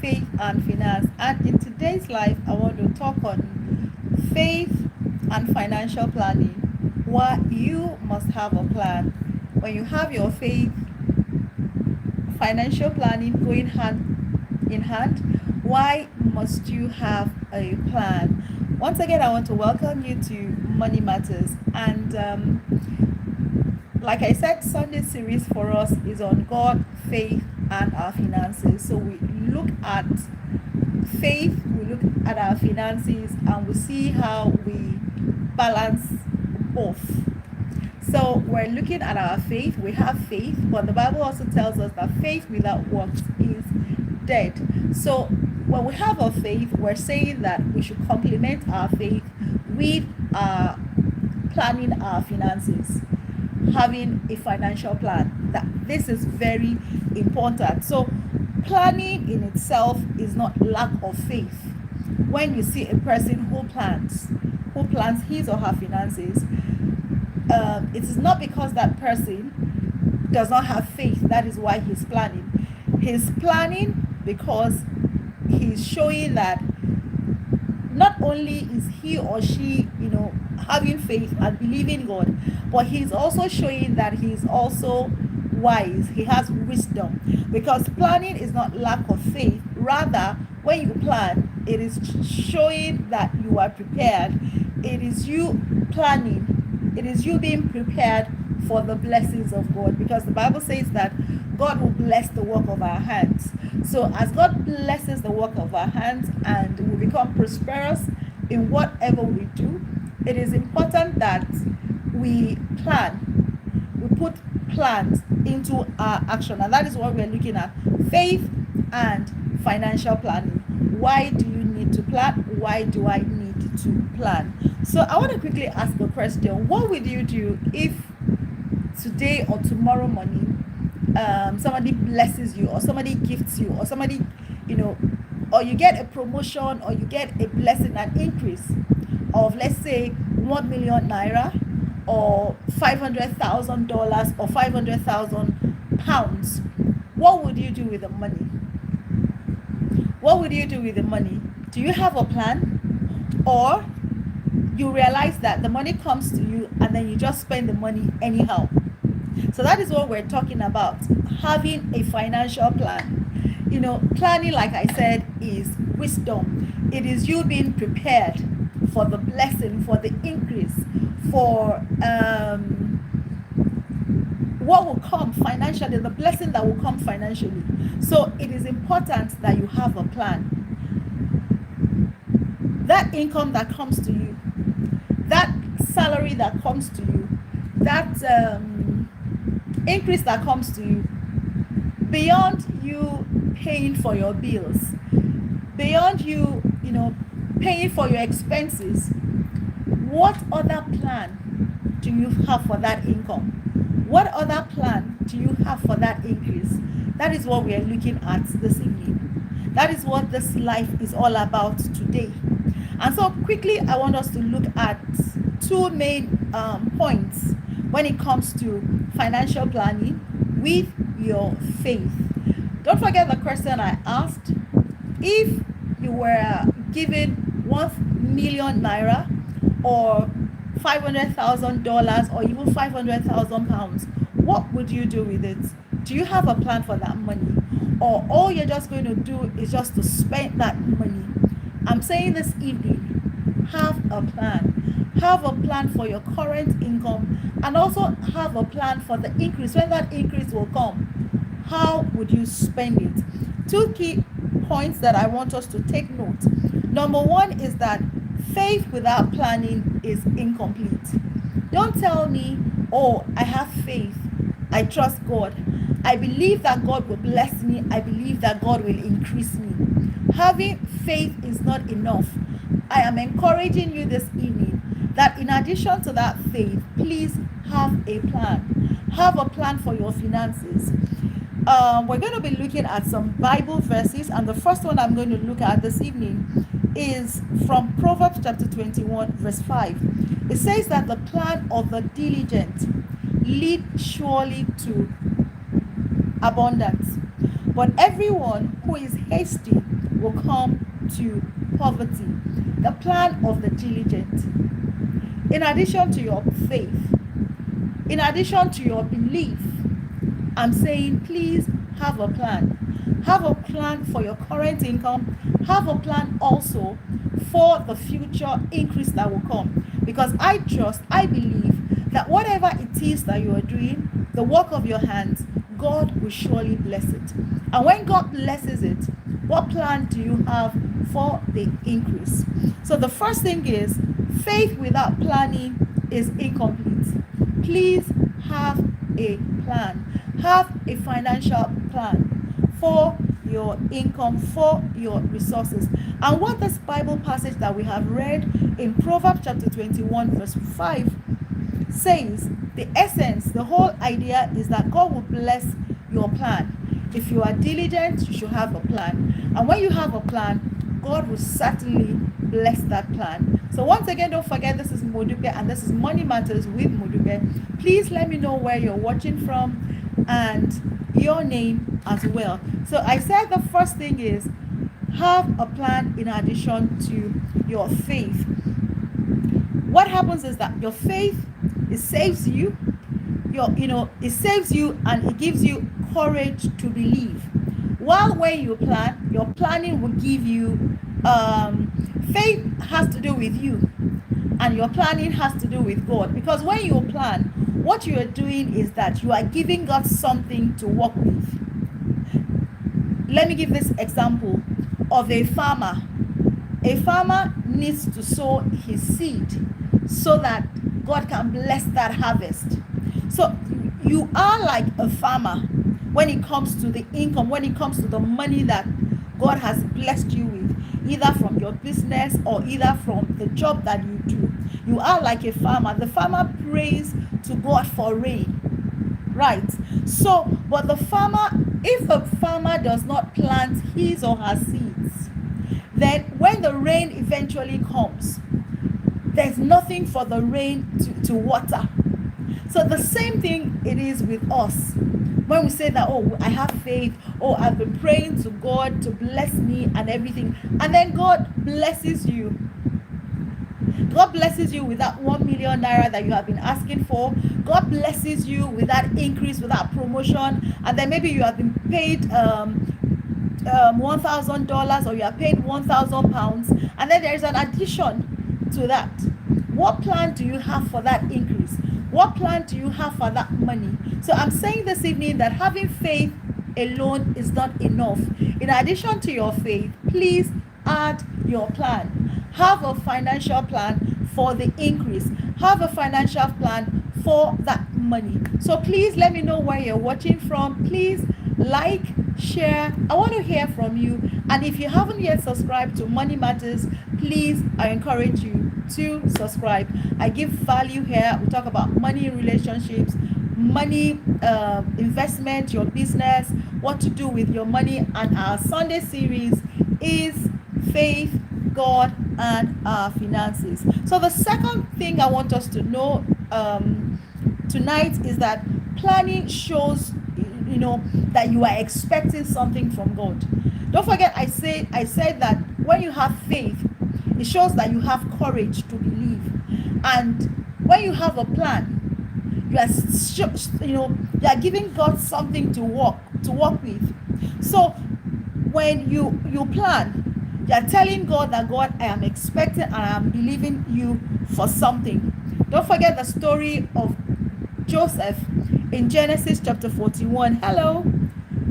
faith and finance. And in today's life, I want to talk on faith and financial planning. Why you must have a plan. When you have your faith, financial planning going hand in hand, why must you have a plan? Once again, I want to welcome you to Money Matters. And like I said, Sunday series for us is on God, faith, and our finances. So we look at faith, we look at our finances, and we see how we balance both. So we're looking at our faith. We have faith, but the Bible also tells us that faith without works is dead. So when we have a faith, we're saying that we should complement our faith with planning our finances, having a financial plan. That this is very important. So planning in itself is not lack of faith. When you see a person who plans his or her finances, it is not because that person does not have faith. That is why he's planning. He's planning because he's showing that not only is he or she, having faith and believing God, but he's also showing that he's also wise. He has wisdom, because planning is not lack of faith. Rather, when you plan, it is showing that you are prepared. It is you planning. It is you being prepared for the blessings of God, because the Bible says that God will bless the work of our hands. So as God blesses the work of our hands and we become prosperous in whatever we do, it is important that we plan. We put plans into our action, and that is what we're looking at: faith and financial planning. Why do you need to plan? Why do I need to plan? So I want to quickly ask the question: what would you do if today or tomorrow morning somebody blesses you, or somebody gifts you, or somebody, or you get a promotion, or you get a blessing, an increase of, let's say, 1 million naira, or $500,000, or 500,000 pounds? What would you do with the money? What would you do with the money? Do you have a plan? Or you realize that the money comes to you and then you just spend the money anyhow? So that is what we're talking about, having a financial plan. Planning, like I said, is wisdom. It is you being prepared for the blessing, for the increase, for what will come financially, the blessing that will come financially. So it is important that you have a plan. That income that comes to you, that salary that comes to you, that increase that comes to you, beyond you paying for your bills, beyond you, paying for your expenses, what other plan do you have for that income? What other plan do you have for that increase? That is what we are looking at this evening. That is what this life is all about today. And so quickly, I want us to look at two main points when it comes to financial planning with your faith. Don't forget the question I asked: if you were given 1 million naira, or $500,000, or even 500,000 pounds, what would you do with it? Do you have a plan for that money? Or all you're just going to do is just to spend that money? I'm saying this evening, have a plan. Have a plan for your current income, and also have a plan for the increase. When that increase will come, how would you spend it? Two key points that I want us to take note. Number one is that faith without planning is incomplete. Don't tell me, oh, I have faith, I trust God, I believe that God will bless me, I believe that God will increase me. Having faith is not enough. I am encouraging you this evening that in addition to that faith, please have a plan. Have a plan for your finances. We're going to be looking at some Bible verses, and the first one I'm going to look at this evening is from Proverbs chapter 21 verse 5. It says that the plan of the diligent lead surely to abundance, but everyone who is hasty will come to poverty. The plan of the diligent. In addition to your faith, in addition to your belief, I'm saying please have a plan. Have a plan for your current income. Have a plan also for the future increase that will come. Because I believe that whatever it is that you are doing, the work of your hands, God will surely bless it. And when God blesses it, what plan do you have for the increase? So the first thing is, faith without planning is incomplete. Please have a plan. Have a financial plan for your income, for your resources. And what this Bible passage that we have read in Proverbs chapter 21 verse 5 says, the essence, the whole idea is that God will bless your plan. If you are diligent, you should have a plan. And when you have a plan, God will certainly bless that plan. So once again, don't forget, this is Modupe and this is Money Matters with Modupe. Please let me know where you're watching from and your name as well. So I said the first thing is, have a plan in addition to your faith. What happens is that your faith, it saves you. It saves you and it gives you courage to believe. While when you plan, your planning will give you faith has to do with you, and your planning has to do with God. Because when you plan, what you are doing is that you are giving God something to work with. Let me give this example of a farmer. A farmer needs to sow his seed so that God can bless that harvest. So you are like a farmer when it comes to the income, when it comes to the money that God has blessed you with, either from your business or either from the job that you do. You are like a farmer. The farmer prays to God for rain, right? So, but the farmer, if a farmer does not plant his or her seeds, then when the rain eventually comes, there's nothing for the rain to water. So the same thing it is with us. When we say that, oh, I have faith, oh, I've been praying to God to bless me and everything, and then God blesses you. God blesses you with that 1 million naira that you have been asking for. God blesses you with that increase, with that promotion, and then maybe you have been paid $1,000 or you are paid £1,000, and then there is an addition to that. What plan do you have for that increase? What plan do you have for that money? So I'm saying this evening that having faith alone is not enough. In addition to your faith, please add your plan. Have a financial plan for the increase. Have a financial plan for that money. So please let me know where you're watching from. Please like, share. I want to hear from you. And if you haven't yet subscribed to Money Matters, please, I encourage you to subscribe. I give value here. We talk about money, relationships, money, investment, your business, what to do with your money. And our Sunday series is faith, God, and our finances. So the second thing I want us to know tonight is that planning shows that you are expecting something from God. Don't forget, I said that when you have faith, it shows that you have courage to believe. And when you have a plan, you are giving God something to work with. So when you plan, you are telling God that, God, I am expecting and I am believing you for something. Don't forget the story of Joseph in Genesis chapter 41. Hello.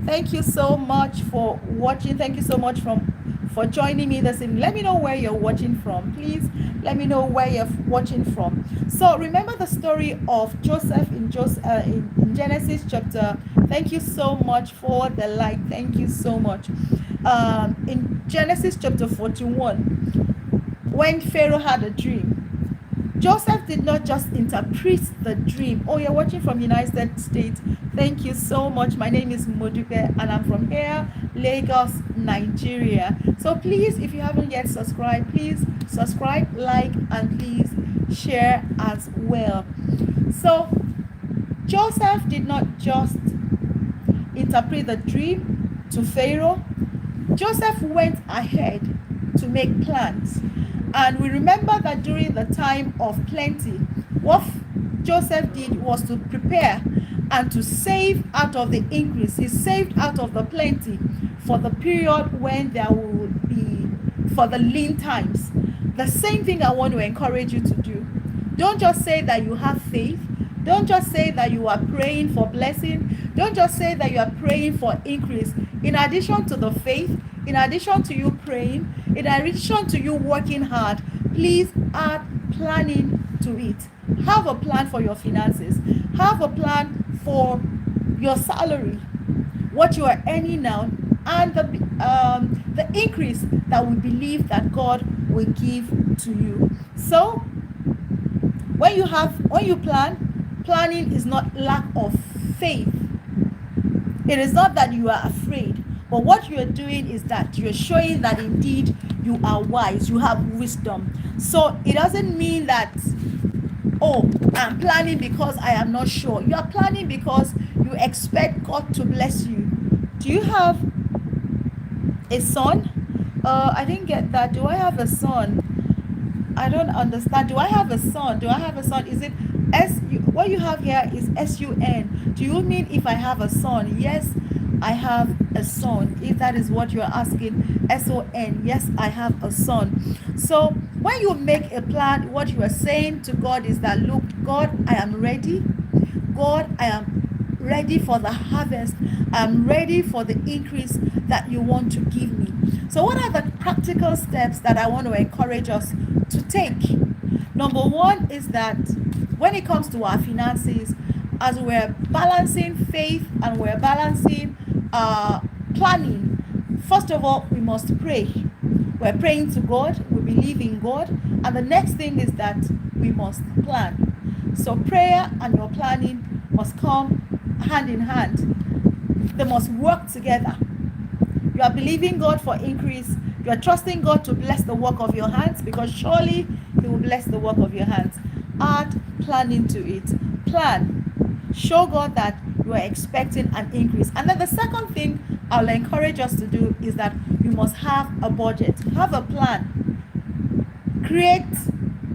Thank you so much for watching. Thank you so much for joining me this evening. Let me know where you're watching from. Please let me know where you're watching from. So remember the story of Joseph in Genesis chapter. Thank you so much for the like. Thank you so much. In Genesis chapter 41, when Pharaoh had a dream, Joseph did not just interpret the dream. Oh, you're watching from United States. Thank you so much. My name is Modupe and I'm from here, Lagos, Nigeria. So please, if you haven't yet subscribed, please subscribe, like, and please share as well. So Joseph did not just interpret the dream. to Pharaoh, Joseph went ahead to make plans. And we remember that during the time of plenty, what Joseph did was to prepare and to save out of the increase. He saved out of the plenty for the period when there will be, for the lean times. The same thing I want to encourage you to do. Don't just say that you have faith. Don't just say that you are praying for blessing. Don't just say that you are praying for increase. In addition to the faith, in addition to you praying, in addition to you working hard, please add planning to it. Have a plan for your finances. Have a plan for your salary, what you are earning now, and the increase that we believe that God will give to you. So when you plan, planning is not lack of faith. It is not that you are afraid, but what you are doing is that you are showing that indeed you are wise, you have wisdom. So it doesn't mean that, oh, I'm planning because I am not sure. You are planning because you expect God to bless you. Do you have a son? I didn't get that. Do I have a son? I don't understand. Do I have a son? Do I have a son? Is it what you have here is S-U-N. Do you mean if I have a son? Yes, I have a son. If that is what you're asking, S-O-N. Yes, I have a son. So when you make a plan, what you are saying to God is that, look, God, I am ready. God, I am ready for the harvest. I'm ready for the increase that you want to give me. So what are the practical steps that I want to encourage us to take? Number one is that when it comes to our finances, as we're balancing faith and we're balancing planning, first of all, we must pray. We're praying to God, we believe in God, and the next thing is that we must plan. So prayer and your planning must come hand in hand. They must work together. You are believing God for increase. You are trusting God to bless the work of your hands, because surely He will bless the work of your hands. Add planning to it. Plan. Show God that you are expecting an increase. And then the second thing I'll encourage us to do is that you must have a budget. Have a plan. Create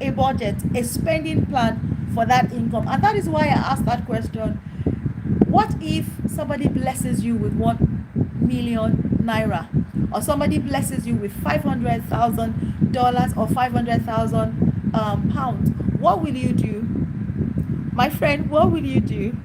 a budget, a spending plan for that income. And that is why I asked that question. What if somebody blesses you with 1 million naira? Or somebody blesses you with $500,000 or 500,000 pounds? What will you do? My friend, what will you do?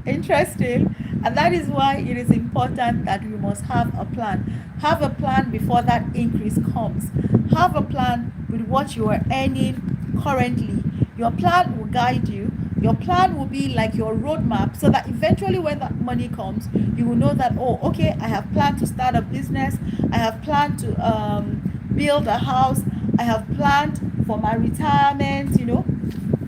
Interesting. And that is why it is important that we must have a plan. Have a plan before that increase comes. Have a plan with what you are earning currently. Your plan will guide you. Your plan will be like your roadmap, so that eventually when that money comes, you will know that, oh, okay, I have planned to start a business. I have planned to build a house. I have planned for my retirement,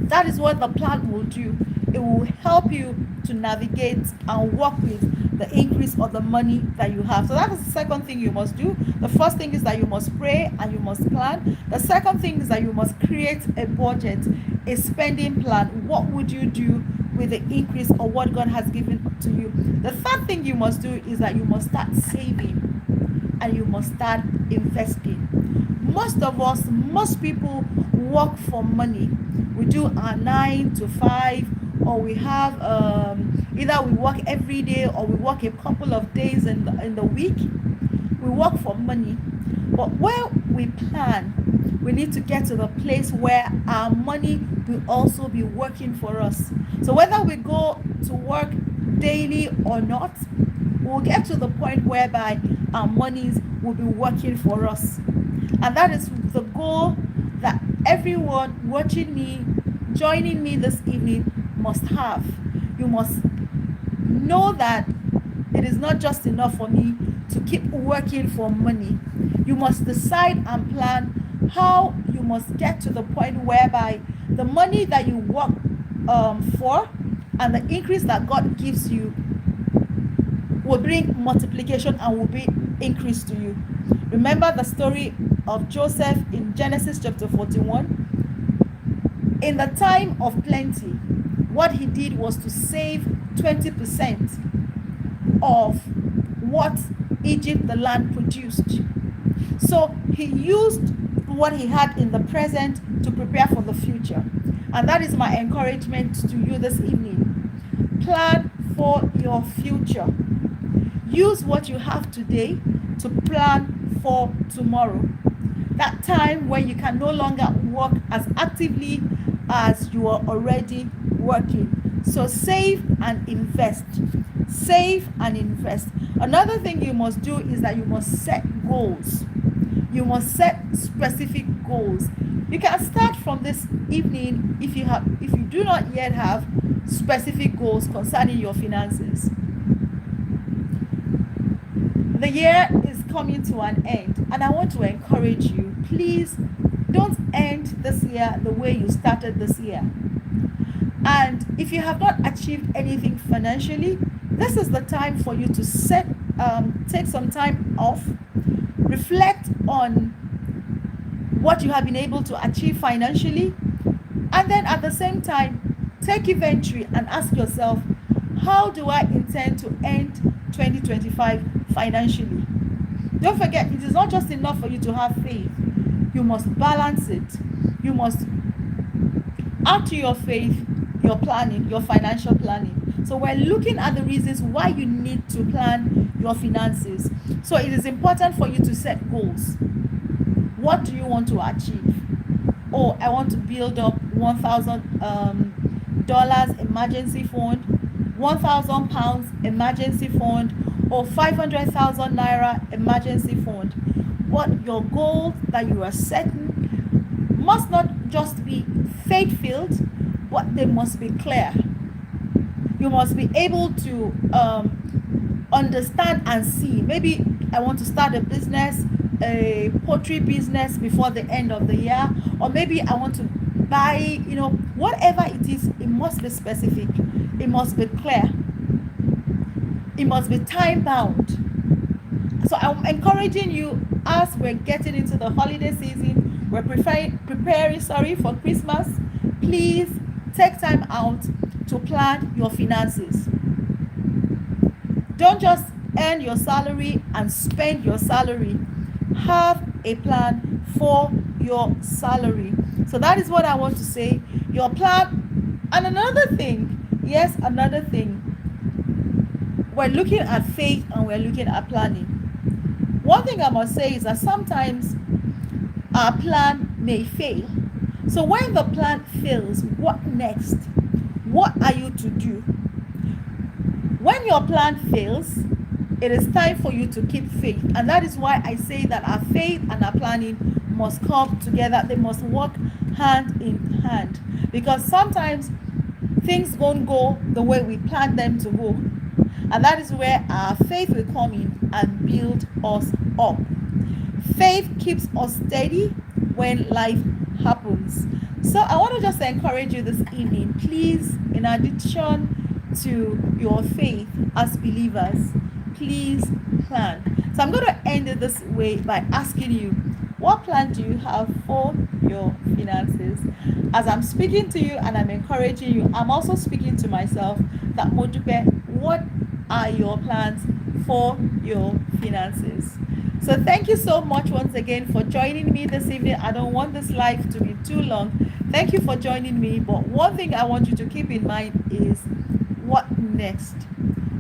That is what the plan will do. It will help you to navigate and work with the increase of the money that you have. So that is the second thing you must do. The first thing is that you must pray and you must plan. The second thing is that you must create a budget, a spending plan. What would you do with the increase of what God has given to you? The third thing you must do is that you must start saving and you must start investing. Most people work for money. We do our 9 to 5, or we have either we work every day or we work a couple of days in the week. We work for money. But where we plan, we need to get to the place where our money will also be working for us. So whether we go to work daily or not, we'll get to the point whereby our monies will be working for us. And that is the goal that everyone watching me, joining me this evening must have. You must know that it is not just enough for me to keep working for money. You must decide and plan how you must get to the point whereby the money that you work for and the increase that God gives you will bring multiplication and will be increase to you. Remember the story of Joseph in Genesis chapter 41. In the time of plenty, what he did was to save 20%. of what Egypt, the land, produced. So he used what he had in the present to prepare for the future. And that is my encouragement to you this evening. Plan for your future. Use what you have today to plan for tomorrow. That time when you can no longer work as actively as you are already working. So save and invest. Save and invest. Another thing you must do is that you must set goals. You must set specific goals. You can start from this evening if you do not yet have specific goals concerning your finances. The year is coming to an end, and I want to encourage you, please don't end this year the way you started this year. And if you have not achieved anything financially, this is the time for you to take some time off, reflect on what you have been able to achieve financially, and then at the same time take inventory and ask yourself, how do I intend to end 2025 financially? Don't forget, it is not just enough for you to have faith. You must balance it. You must add to your faith your planning, your financial planning. So we're looking at the reasons why you need to plan your finances. So it is important for you to set goals. What do you want to achieve? Oh, I want to build up $1,000 emergency fund, £1,000 emergency fund, or 500,000 naira emergency fund. What your goals that you are setting must not just be faith-filled, but they must be clear. You must be able to understand and see. Maybe I want to start a business, a poultry business before the end of the year, or maybe I want to buy, whatever it is, it must be specific. It must be clear. It must be time bound. So I'm encouraging you, as we're getting into the holiday season, we're preparing for Christmas. Please take time out to plan your finances. Don't just earn your salary and spend your salary. Have a plan for your salary. So that is what I want to say. Your plan. And another thing, we're looking at faith and we're looking at planning. One thing I must say is that sometimes our plan may fail. So when the plan fails, what next? What are you to do? When your plan fails, it is time for you to keep faith. And that is why I say that our faith and our planning must come together. They must work hand in hand. Because sometimes things won't go the way we planned them to go. And that is where our faith will come in and build us up. Faith keeps us steady when life happens. So I want to just encourage you this evening, please, in addition to your faith as believers, please plan. So I'm going to end it this way by asking you, what plan do you have for your finances? As I'm speaking to you and I'm encouraging you, I'm also speaking to myself that, Modupe, what are your plans for your finances? So thank you so much once again for joining me this evening. I don't want this live to be too long. Thank you for joining me. But one thing I want you to keep in mind is, what next?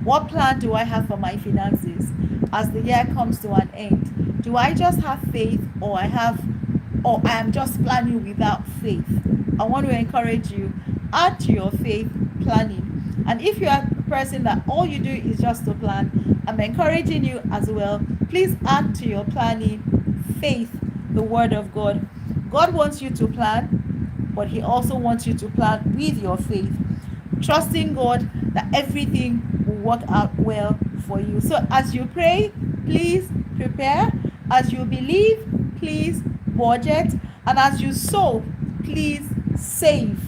What plan do I have for my finances as the year comes to an end? Do I just have faith, or I am just planning without faith? I want to encourage you, add to your faith planning. And if you are a person that all you do is just to plan, I'm encouraging you as well, please add to your planning faith, the word of God. God wants you to plan, but he also wants you to plan with your faith, trusting God that everything will work out well for you. So as you pray, please prepare. As you believe, please budget. And as you sow, please save.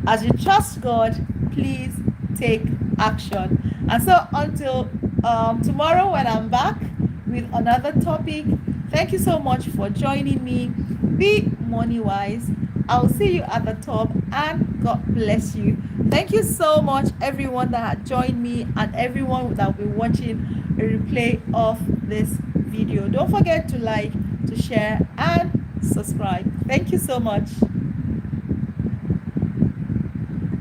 As you trust God, please take action. And so until tomorrow, when I'm back with another topic, thank you so much for joining me. Be money wise. I'll see you at the top, and God bless you. Thank you so much, everyone that had joined me and everyone that will be watching a replay of this video. Don't forget to like, to share, and subscribe. Thank you so much.